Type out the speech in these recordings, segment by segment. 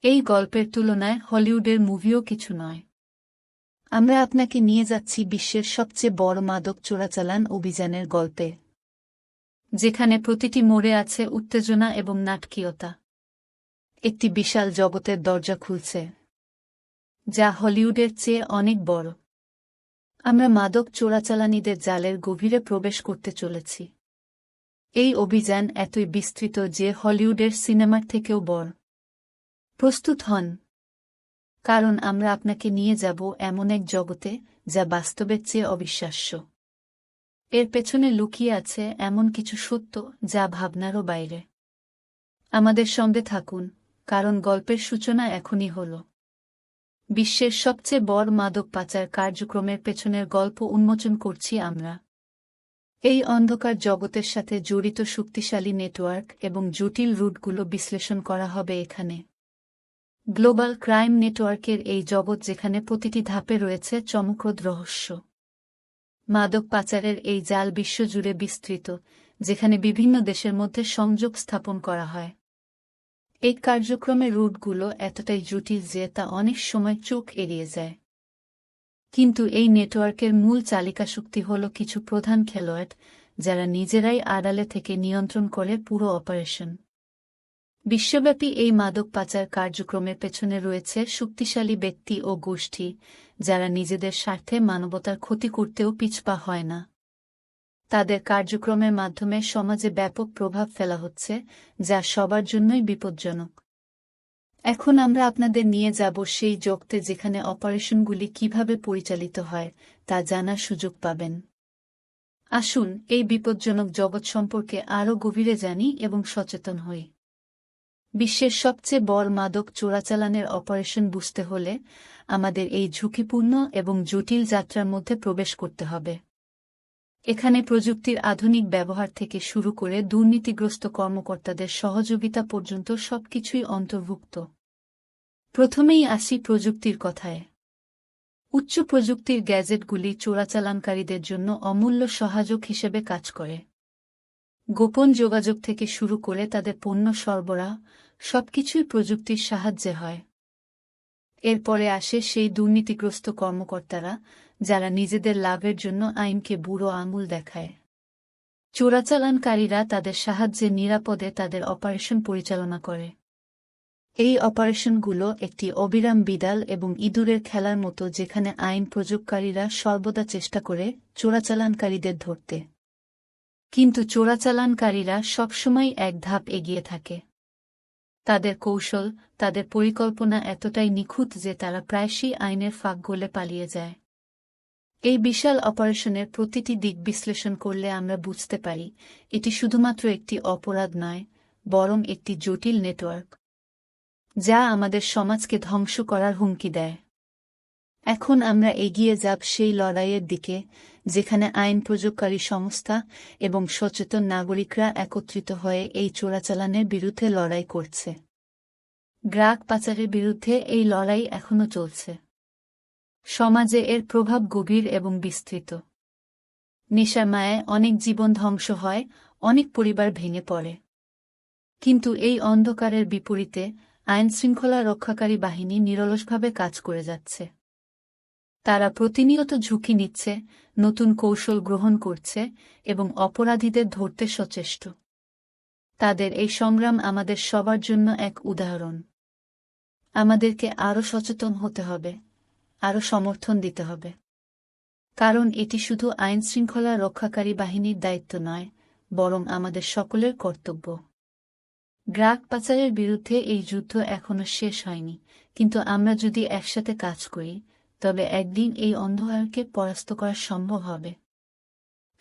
এই গল্পের তুলনায় হলিউডের মুভিও কিছু নয়। আমরা আপনাকে নিয়ে যাচ্ছি বিশ্বের সবচেয়ে বড় মাদক চোরাচালান অভিযানের গল্পে, যেখানে প্রতিটি মোড়ে আছে উত্তেজনা এবং নাটকীয়তা। একটি বিশাল জগতের দরজা খুলছে, যা হলিউডের চেয়ে অনেক বড়। আমরা মাদক চোরাচালানিদের জালের গভীরে প্রবেশ করতে চলেছি। এই অভিযান এতই বিস্তৃত যে হলিউডের সিনেমার থেকেও বড়। প্রস্তুত হন, কারণ আমরা আপনাকে নিয়ে যাব এমন এক জগতে যা বাস্তবের চেয়ে অবিশ্বাস্য। এর পেছনে লুকিয়ে আছে এমন কিছু সত্য যা ভাবনারও বাইরে। আমাদের সঙ্গে থাকুন, কারণ গল্পের সূচনা এখনই হল। বিশ্বের সবচেয়ে বড় মাদক পাচার কার্যক্রমের পেছনের গল্প উন্মোচন করছি আমরা। এই অন্ধকার জগতের সাথে জড়িত শক্তিশালী নেটওয়ার্ক এবং জটিল রুটগুলো বিশ্লেষণ করা হবে এখানে। গ্লোবাল ক্রাইম নেটওয়ার্কের এই জগৎ যেখানে প্রতিটি ধাপে রয়েছে চমকপ্রদ রহস্য। মাদক পাচারের এই জাল বিশ্বজুড়ে বিস্তৃত, যেখানে বিভিন্ন দেশের মধ্যে সংযোগ স্থাপন করা হয়। এই কার্যক্রমের রুটগুলো এতটাই জটিল যে তা অনেক সময় চোখ এড়িয়ে যায়। কিন্তু এই নেটওয়ার্কের মূল চালিকা শক্তি হল কিছু প্রধান খেলোয়াড়, যারা নিজেরাই আড়ালে থেকে নিয়ন্ত্রণ করে পুরো অপারেশন। বিশ্বব্যাপী এই মাদক পাচার কার্যক্রমের পেছনে রয়েছে শক্তিশালী ব্যক্তি ও গোষ্ঠী, যারা নিজেদের স্বার্থে মানবতার ক্ষতি করতেও পিছপা হয় না। তাদের কার্যক্রমের মাধ্যমে সমাজে ব্যাপক প্রভাব ফেলা হচ্ছে, যা সবার জন্যই বিপজ্জনক। এখন আমরা আপনাদের নিয়ে যাব সেই জগতে যেখানে অপারেশনগুলি কিভাবে পরিচালিত হয় তা জানার সুযোগ পাবেন। আসুন এই বিপজ্জনক জগৎ সম্পর্কে আরও গভীরে জানি এবং সচেতন হই। বিশ্বের সবচেয়ে বড় মাদক চোরাচালানের অপারেশন বুঝতে হলে আমাদের এই ঝুঁকিপূর্ণ এবং জটিল যাত্রার মধ্যে প্রবেশ করতে হবে। এখানে প্রযুক্তির আধুনিক ব্যবহার থেকে শুরু করে দুর্নীতিগ্রস্ত কর্মকর্তাদের সহযোগিতা পর্যন্ত সবকিছুই অন্তর্ভুক্ত। প্রথমেই আসি প্রযুক্তির কথায়। উচ্চ প্রযুক্তির গ্যাজেটগুলি চোরাচালানকারীদের জন্য অমূল্য সহায়ক হিসেবে কাজ করে। গোপন যোগাযোগ থেকে শুরু করে তাদের পণ্য সরবরাহ, সবকিছুই প্রযুক্তির সাহায্যে হয়। এরপরে আসে সেই দুর্নীতিগ্রস্ত কর্মকর্তারা, যারা নিজেদের লাভের জন্য আইনকে বুড়ো আঙুল দেখায়। চোরাচালানকারীরা তাদের সাহায্যে নিরাপদে তাদের অপারেশন পরিচালনা করে। এই অপারেশনগুলো একটি অবিরাম বিড়াল এবং ইঁদুরের খেলার মতো, যেখানে আইন প্রয়োগকারীরা সর্বদা চেষ্টা করে চোরাচালানকারীদের ধরতে। কিন্তু চোরাচালানকারীরা সবসময় এক ধাপ এগিয়ে থাকে। তাদের কৌশল, তাদের পরিকল্পনা এতটাই নিখুঁত যে তারা প্রায়শই আইনের ফাঁক গলে পালিয়ে যায়। এই বিশাল অপারেশনের প্রতিটি দিক বিশ্লেষণ করলে আমরা বুঝতে পারি, এটি শুধুমাত্র একটি অপরাধ নয়, বরং একটি জটিল নেটওয়ার্ক, যা আমাদের সমাজকে ধ্বংস করার হুমকি দেয়। এখন আমরা এগিয়ে যাব সেই লড়াইয়ের দিকে, যেখানে আইন প্রয়োগকারী সংস্থা এবং সচেতন নাগরিকরা একত্রিত হয়ে এই চোরাচালানের বিরুদ্ধে লড়াই করছে। গ্রাহক পাচারের বিরুদ্ধে এই লড়াই এখনও চলছে। সমাজে এর প্রভাব গভীর এবং বিস্তৃত। নেশার মায়ায় অনেক জীবন ধ্বংস হয়, অনেক পরিবার ভেঙে পড়ে। কিন্তু এই অন্ধকারের বিপরীতে আইনশৃঙ্খলা রক্ষাকারী বাহিনী নিরলসভাবে কাজ করে যাচ্ছে। তারা প্রতিনিয়ত ঝুঁকি নিচ্ছে, নতুন কৌশল গ্রহণ করছে এবং অপরাধীদের ধরতে সচেষ্ট। তাদের এই সংগ্রাম আমাদের সবার জন্য এক উদাহরণ। আমাদেরকে আরও সচেতন হতে হবে, আরও সমর্থন দিতে হবে। কারণ এটি শুধু আইনশৃঙ্খলা রক্ষাকারী বাহিনীর দায়িত্ব নয়, বরং আমাদের সকলের কর্তব্য। গ্রাহক পাচারের বিরুদ্ধে এই যুদ্ধ এখনও শেষ হয়নি, কিন্তু আমরা যদি একসাথে কাজ করি, তবে একদিন এই অন্ধকারকে পরাস্ত করা সম্ভব হবে।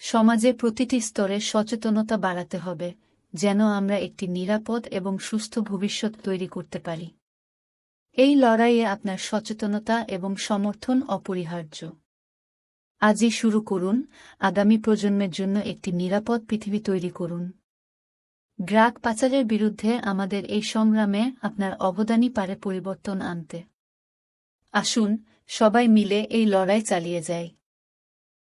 সমাজে প্রতিটি স্তরে সচেতনতা বাড়াতে হবে, যেন আমরা একটি নিরাপদ এবং সুস্থ ভবিষ্যৎ তৈরি করতে পারি। এই লড়াইয়ে আপনার সচেতনতা এবং সমর্থন অপরিহার্য। আজই শুরু করুন, আগামী প্রজন্মের জন্য একটি নিরাপদ পৃথিবী তৈরি করুন। গ্রাহক পাচারের বিরুদ্ধে আমাদের এই সংগ্রামে আপনার অবদানই পারে পরিবর্তন আনতে। আসুন সবাই মিলে এই লড়াই চালিয়ে যাই।